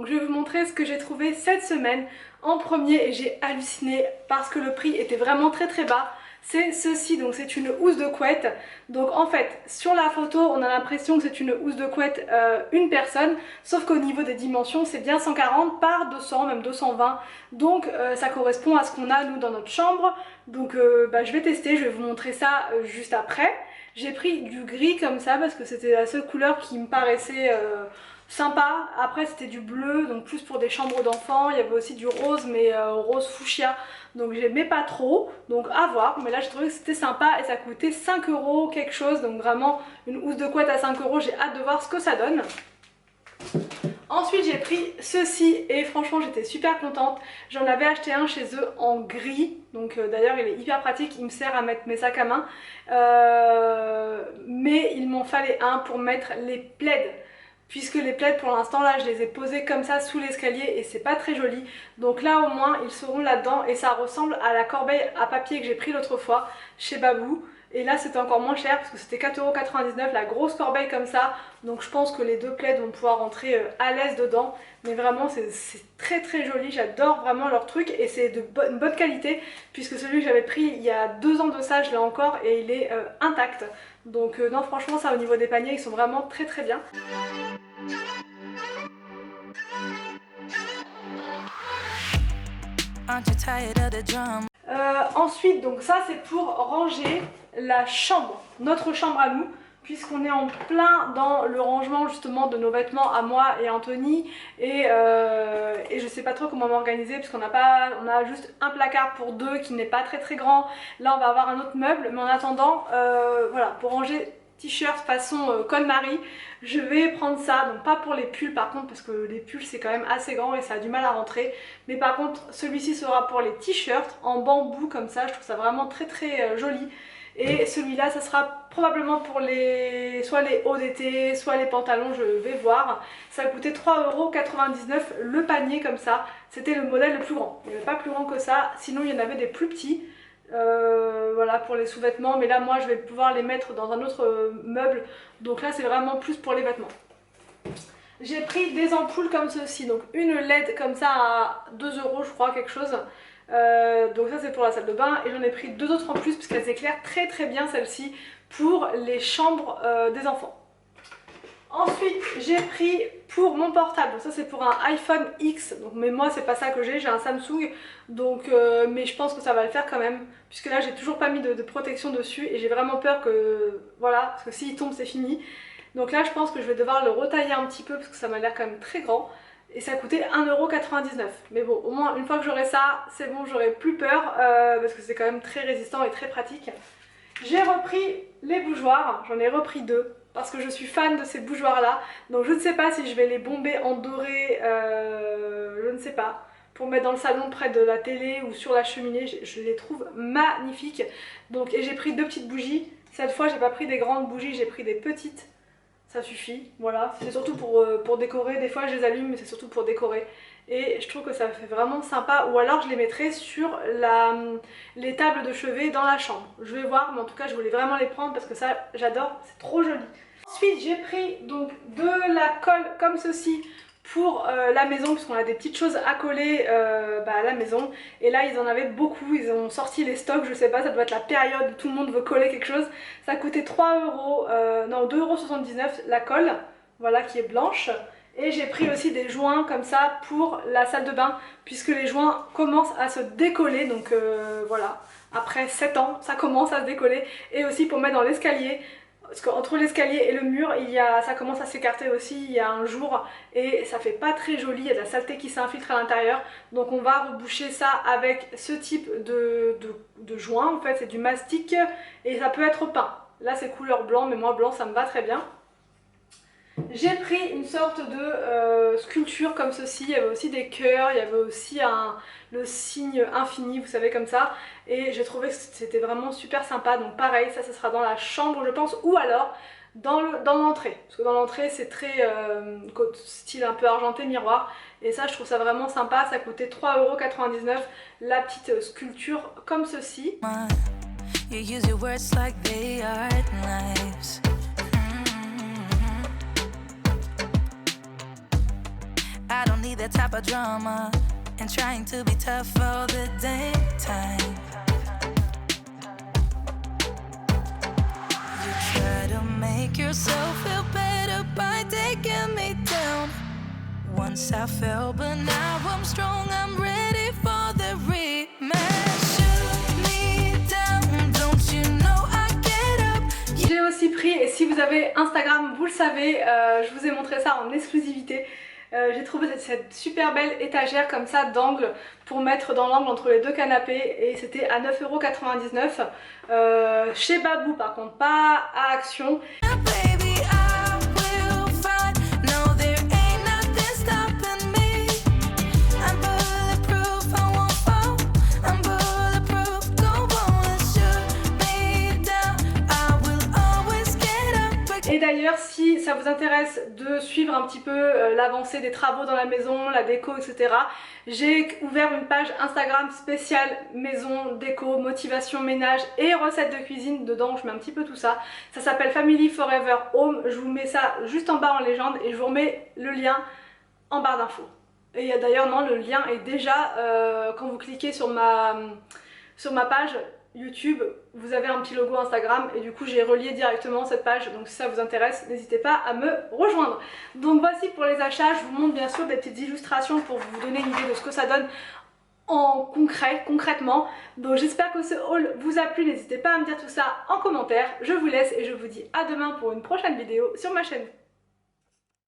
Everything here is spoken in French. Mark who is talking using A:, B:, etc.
A: je vais vous montrer ce que j'ai trouvé cette semaine en premier et j'ai halluciné parce que le prix était vraiment très bas. C'est ceci, donc c'est une housse de couette. Donc en fait, sur la photo, on a l'impression que c'est une housse de couette une personne, sauf qu'au niveau des dimensions, c'est bien 140 par 200, même 220. Donc ça correspond à ce qu'on a nous dans notre chambre. Donc je vais tester, je vais vous montrer ça juste après. J'ai pris du gris comme ça parce que c'était la seule couleur qui me paraissait sympa. Après c'était du bleu, donc plus pour des chambres d'enfants. Il y avait aussi du rose, mais rose fuchsia. Donc j'aimais pas trop, donc à voir. Mais là j'ai trouvé que c'était sympa et ça coûtait 5 € quelque chose. Donc vraiment une housse de couette à 5 €, j'ai hâte de voir ce que ça donne. Ensuite j'ai pris ceci et franchement j'étais super contente. J'en avais acheté un chez eux en gris, donc d'ailleurs il est hyper pratique, il me sert à mettre mes sacs à main. Mais il m'en fallait un pour mettre les plaids. Puisque les plaids pour l'instant là je les ai posés comme ça sous l'escalier et c'est pas très joli. Donc là au moins ils seront là-dedans et ça ressemble à la corbeille à papier que j'ai pris l'autre fois chez Babou. Et là c'était encore moins cher parce que c'était 4,99 € la grosse corbeille comme ça. Donc je pense que les deux plaids vont pouvoir rentrer à l'aise dedans. Mais vraiment c'est très joli, j'adore vraiment leur truc et c'est de une bonne qualité. Puisque celui que j'avais pris il y a 2 ans de ça je l'ai encore et il est intact. Donc non franchement ça au niveau des paniers ils sont vraiment très bien. Ensuite donc ça c'est pour ranger la chambre, notre chambre à nous, puisqu'on est en plein dans le rangement justement de nos vêtements à moi et Anthony et je sais pas trop comment m'organiser puisqu'on on a juste un placard pour deux qui n'est pas très grand. Là on va avoir un autre meuble mais en attendant voilà, pour ranger t-shirt façon KonMari, je vais prendre ça, donc pas pour les pulls par contre parce que les pulls c'est quand même assez grand et ça a du mal à rentrer, mais par contre celui-ci sera pour les t-shirts en bambou comme ça, je trouve ça vraiment très joli. Et celui-là ça sera probablement pour soit les hauts d'été, soit les pantalons, je vais voir. Ça coûtait 3,99 € le panier comme ça, c'était le modèle le plus grand, il n'y avait pas plus grand que ça, sinon il y en avait des plus petits. Voilà pour les sous-vêtements, mais là moi je vais pouvoir les mettre dans un autre meuble, donc là c'est vraiment plus pour les vêtements. J'ai pris des ampoules comme ceci, donc une LED comme ça à 2 € je crois, quelque chose. Donc ça c'est pour la salle de bain et j'en ai pris 2 autres en plus parce qu'elles éclairent très bien celles-ci pour les chambres des enfants. Ensuite j'ai pris pour mon portable, donc ça c'est pour un iPhone X, donc, mais moi c'est pas ça que j'ai un Samsung, donc mais je pense que ça va le faire quand même, puisque là j'ai toujours pas mis de protection dessus et j'ai vraiment peur que, voilà, parce que s'il tombe c'est fini. Donc là je pense que je vais devoir le retailler un petit peu parce que ça m'a l'air quand même très grand. Et ça coûtait 1,99 €. Mais bon, au moins une fois que j'aurai ça, c'est bon, j'aurai plus peur parce que c'est quand même très résistant et très pratique. J'ai repris les bougeoirs, j'en ai repris 2 parce que je suis fan de ces bougeoirs là. Donc je ne sais pas si je vais les bomber en doré, je ne sais pas, pour mettre dans le salon près de la télé ou sur la cheminée. Je les trouve magnifiques. Donc, et j'ai pris 2 petites bougies. Cette fois j'ai pas pris des grandes bougies, j'ai pris des petites. Ça suffit, voilà, c'est surtout pour décorer, des fois je les allume mais c'est surtout pour décorer et je trouve que ça fait vraiment sympa, ou alors je les mettrai sur les tables de chevet dans la chambre, je vais voir, mais en tout cas je voulais vraiment les prendre parce que ça j'adore, c'est trop joli. Ensuite j'ai pris donc de la colle comme ceci pour la maison, puisqu'on a des petites choses à coller à la maison, et là ils en avaient beaucoup, ils ont sorti les stocks, je sais pas, ça doit être la période où tout le monde veut coller quelque chose. Ça coûtait 3 €, non 2,79 € la colle, voilà, qui est blanche. Et j'ai pris aussi des joints comme ça pour la salle de bain, puisque les joints commencent à se décoller, donc voilà, après 7 ans ça commence à se décoller, et aussi pour mettre dans l'escalier. Parce qu'entre l'escalier et le mur, ça commence à s'écarter aussi, il y a un jour, et ça fait pas très joli, il y a de la saleté qui s'infiltre à l'intérieur. Donc on va reboucher ça avec ce type de joint, en fait c'est du mastic et ça peut être peint. Là c'est couleur blanc, mais moi blanc ça me va très bien. J'ai pris une sorte de sculpture comme ceci, il y avait aussi des cœurs, il y avait aussi le signe infini, vous savez, comme ça. Et j'ai trouvé que c'était vraiment super sympa, donc pareil, ça sera dans la chambre je pense, ou alors dans l'entrée. Parce que dans l'entrée c'est très style un peu argenté, miroir. Et ça je trouve ça vraiment sympa, ça coûtait 3,99 € la petite sculpture comme ceci.
B: the type of drama and trying to be tough all the damn time. You try to make yourself feel better by taking me down. Once I fell, but now I'm strong, I'm ready for the rematch. Shoot me down, don't you know I get up.
A: J'ai aussi pris, et si vous avez Instagram, vous le savez, je vous ai montré ça en exclusivité. J'ai trouvé cette super belle étagère comme ça d'angle pour mettre dans l'angle entre les deux canapés et c'était à 9,99 € chez Babou par contre, pas à Action. Et d'ailleurs, si ça vous intéresse de suivre un petit peu l'avancée des travaux dans la maison, la déco, etc., j'ai ouvert une page Instagram spéciale maison, déco, motivation, ménage et recettes de cuisine. Dedans, je mets un petit peu tout ça. Ça s'appelle Family Forever Home. Je vous mets ça juste en bas en légende et je vous remets le lien en barre d'infos. Et d'ailleurs, non, le lien est déjà, quand vous cliquez sur ma page YouTube, vous avez un petit logo Instagram et du coup j'ai relié directement cette page, donc si ça vous intéresse, n'hésitez pas à me rejoindre. Donc voici pour les achats, je vous montre bien sûr des petites illustrations pour vous donner une idée de ce que ça donne en concrètement. Donc j'espère que ce haul vous a plu, n'hésitez pas à me dire tout ça en commentaire. Je vous laisse et je vous dis à demain pour une prochaine vidéo sur ma chaîne.